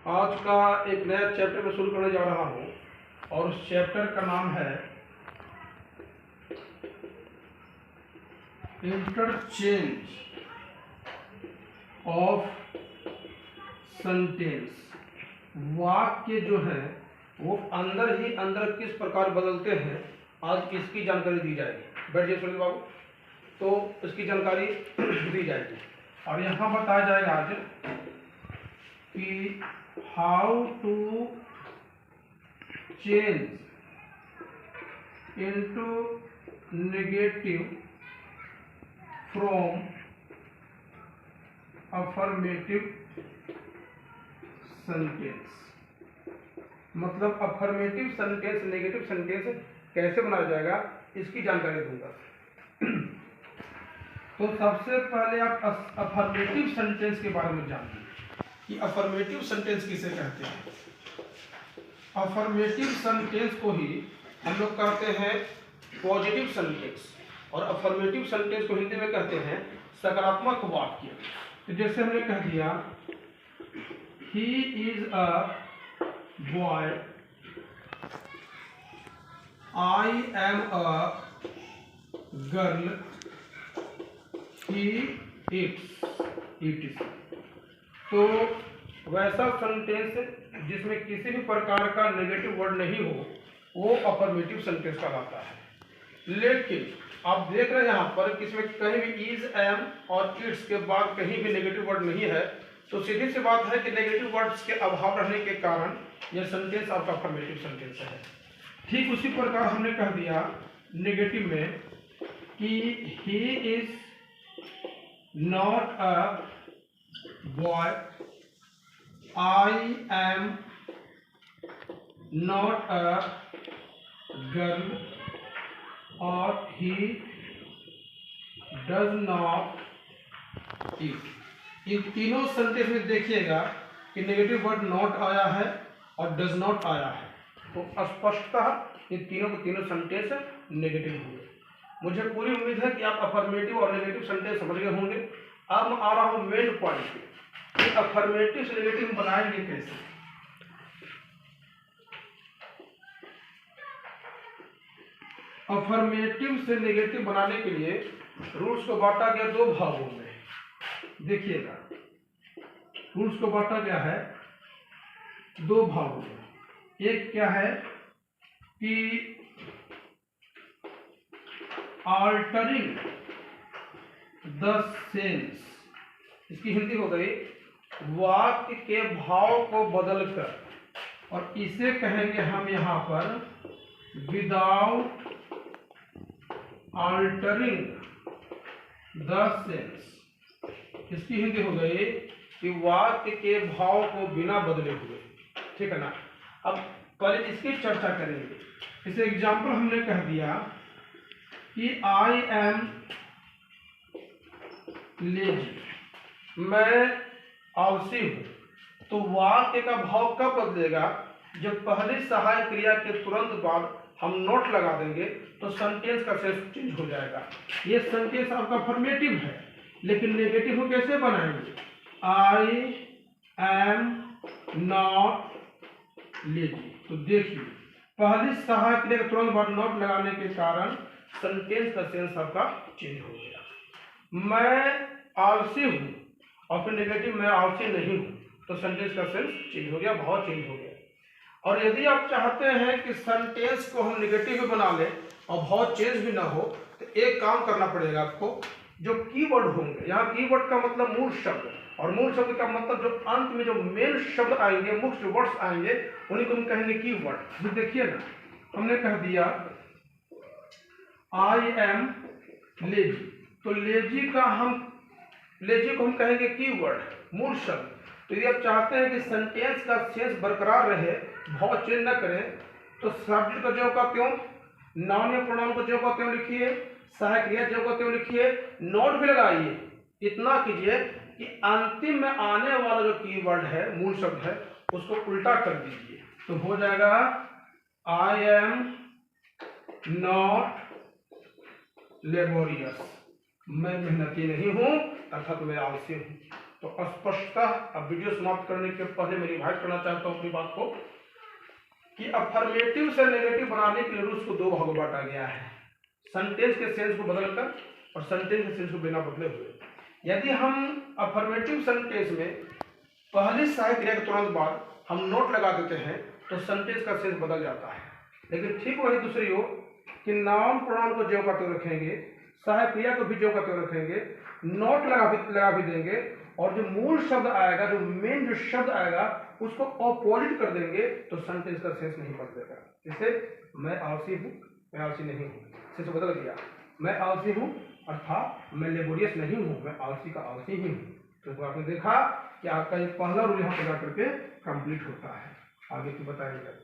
आज का एक नया चैप्टर में शुरू करने जा रहा हूँ और उस चैप्टर का नाम है इंटरचेंज ऑफ सेंटेंस। वाक्य जो है वो अंदर ही अंदर किस प्रकार बदलते हैं, आज इसकी जानकारी दी जाएगी। बैठ जाइए सुनील बाबू, तो इसकी जानकारी दी जाएगी और यहाँ बताया जाएगा आज कि how to change into negative from affirmative sentence. मतलब अफर्मेटिव सेंटेंस नेगेटिव सेंटेंस कैसे बनाया जाएगा, इसकी जानकारी दूंगा। तो सबसे पहले आप अफर्मेटिव सेंटेंस के बारे में जानिए कि अफर्मेटिव सेंटेंस किसे कहते हैं। अफर्मेटिव सेंटेंस को ही हम लोग कहते हैं पॉजिटिव सेंटेंस और अफर्मेटिव सेंटेंस को हिंदी में कहते हैं सकारात्मक वाक्य। तो जैसे हमने कह दिया he is a boy, I am a girl, he it's. तो वैसा सेंटेंस जिसमें किसी भी प्रकार का नेगेटिव वर्ड नहीं हो वो अफर्मेटिव सेंटेंस कहलाता है। लेकिन आप देख रहे हैं यहाँ पर किसमें कहीं भी इज, एम और इट्स के बाद कहीं भी नेगेटिव वर्ड नहीं है, तो सीधी सी बात है कि नेगेटिव वर्ड्स के अभाव रहने के कारण यह सेंटेंस आपका अफर्मेटिव सेंटेंस है। ठीक उसी प्रकार हमने कह दिया नेगेटिव में कि he is not a boy, I am not a girl और ही डज नॉट ईट। इन तीनों सेंटेंस में देखिएगा कि नेगेटिव वर्ड नॉट आया है और डज नॉट आया है, तो स्पष्टतः इन तीनों के तीनों सेंटेंस नेगेटिव होंगे। मुझे पूरी उम्मीद है कि आप अफर्मेटिव और नेगेटिव सेंटेंस समझ गए होंगे। अब मैं आ रहा हूं मेन पॉइंट पे कि अफर्मेटिव से नेगेटिव बनाएंगे कैसे। अफर्मेटिव से नेगेटिव बनाने के लिए रूल्स को बांटा गया दो भागों में। देखिएगा रूल्स को बांटा गया है दो भागों में। एक क्या है कि अल्टरिंग द सेंस, इसकी हिंदी हो गई वाक्य के भाव को बदलकर, और इसे कहेंगे हम यहाँ पर विदाउट अल्टरिंग द सेंस। इसकी हिंदी हो गई कि वाक्य के भाव को बिना बदले हुए। ठीक है ना। अब पहले इसकी चर्चा करेंगे। इसे एग्जाम्पल हमने कह दिया कि आई एम लेजी, मैं आलसी हूं। तो वाक्य का भाव कब बदलेगा, जब पहली सहायक क्रिया के तुरंत बाद हम नोट लगा देंगे तो सेंटेंस का सेंस चेंज हो जाएगा। ये सेंटेंस आपका अफर्मेटिव है, लेकिन नेगेटिव को कैसे बनाएंगे। आई एम नॉट लेजी, तो देखिए पहली सहायक क्रिया के तुरंत बाद नोट लगाने के कारण सेंटेंस का सेंस आपका चेंज हो गया। मैं आलसी हूं और फिर नेगेटिव मैं आलसी नहीं हूं, तो सेंटेंस का सेंस चेंज हो गया, भाव चेंज हो गया। और यदि आप चाहते हैं कि सेंटेंस को हम नेगेटिव भी बना लें और भाव चेंज भी ना हो, तो एक काम करना पड़ेगा आपको। जो कीवर्ड होंगे, यहाँ कीवर्ड का मतलब मूल शब्द, और मूल शब्द का मतलब जो अंत में जो मेन शब्द आएंगे, मुख्य वर्ड्स आएंगे, उन्हीं को हम कहेंगे कीवर्ड। तो देखिए ना, हमने कह दिया आई एम लेजी, तो लेजी को हम कहेंगे कीवर्ड, मूल शब्द। तो यदि आप चाहते हैं कि सेंटेंस का सेंस बरकरार रहे, भाव चेंज न करें, तो सब्जेक्ट को ज्यों का त्यों, नाउन या प्रोनाउन को ज्यों का त्यों लिखिए, सहायक क्रिया ज्यों का त्यों लिखिए, नोट भी लगाइए। इतना कीजिए कि अंतिम में आने वाला जो कीवर्ड है, मूल शब्द है, उसको उल्टा कर दीजिए, तो हो जाएगा आई एम नॉट लेबोरियस, मैं मेहनती नहीं हूं, अर्थात मैं आलसी हूं। तो स्पष्टतः अब वीडियो समाप्त करने के पहले मैं रिवाइज करना चाहता हूँ अपनी बात को कि अफर्मेटिव से नेगेटिव बनाने के लिए रूल्स को दो भागों में बांटा गया है, सेंटेंस के सेंस को बदलकर और सेंटेंस के सेंस को बिना बदले हुए। यदि हम अफर्मेटिव सेंटेंस में पहली सहायक क्रिया के तुरंत बाद हम नोट लगा देते हैं तो सेंटेंस का सेंस बदल जाता है। लेकिन ठीक वही दूसरी ओर कि नाउन प्रोनाउन को जो का त्यों रखेंगे, सहायक क्रिया को भी जो का त्यों रखेंगे, नोट लगा भी देंगे और जो मूल शब्द आएगा, जो मेन जो शब्द आएगा उसको ऑपोजिट कर देंगे तो सेंटेंस का सेंस नहीं बदलेगा। जैसे मैं आलसी हूँ, मैं आलसी नहीं हूँ, सेंस बदल गया। मैं आलसी हूँ अर्थात मैं लेबोरियस नहीं हूँ, मैं आलसी का आलसी ही हूँ। तो आपने देखा कि आपका ये पहला रूल यहाँ पर जाकर के कंप्लीट होता है। आगे की बताएंगे।